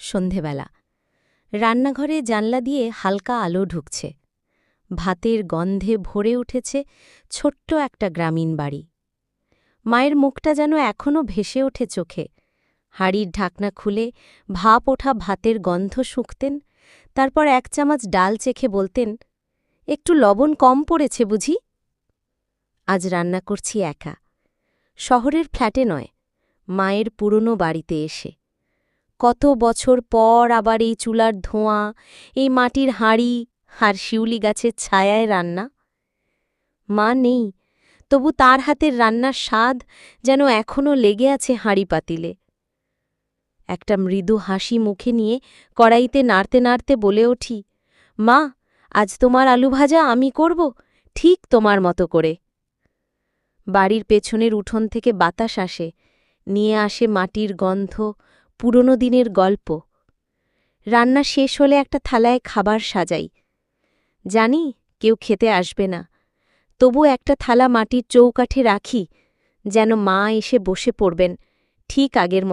সন্ধেবেলা রান্নাঘরে জানলা দিয়ে হালকা আলো ঢুকছে। ভাতের গন্ধে ভরে উঠেছে ছোট্ট একটা গ্রামীণ বাড়ি। মায়ের মুখটা যেন এখনও ভেসে ওঠে চোখে। হাঁড়ির ঢাকনা খুলে ভাপ ওঠা ভাতের গন্ধ শুঁকতেন, তারপর 1 চামচ ডাল চেখে বলতেন, একটু লবণ কম পড়েছে বুঝি। আজ রান্না করছি একা, শহরের ফ্ল্যাটে নয়, মায়ের পুরনো বাড়িতে এসে। কত বছর পর আবার এই চুলার ধোঁয়া, এই মাটির হাঁড়ি আর শিউলি গাছের ছায়ায় রান্না। মা নেই, তবু তার হাতের রান্নার স্বাদ যেন এখনও লেগে আছে হাঁড়ি পাতিলে। একটা মৃদু হাসি মুখে নিয়ে কড়াইতে নাড়তে নাড়তে বলে উঠি, মা, আজ তোমার আলু ভাজা আমি করব, ঠিক তোমার মতো করে। বাড়ির পেছনের উঠোন থেকে বাতাস আসে, নিয়ে আসে মাটির গন্ধ, পুরনো দিনের গল্প। রান্না শেষ হলে একটা থালায় খাবার সাজাই। জানি কেউ খেতে আসবে না, তবু একটা থালা মাটির চৌকাঠে রাখি, যেন মা এসে বসে পড়বেন ঠিক আগের মতো।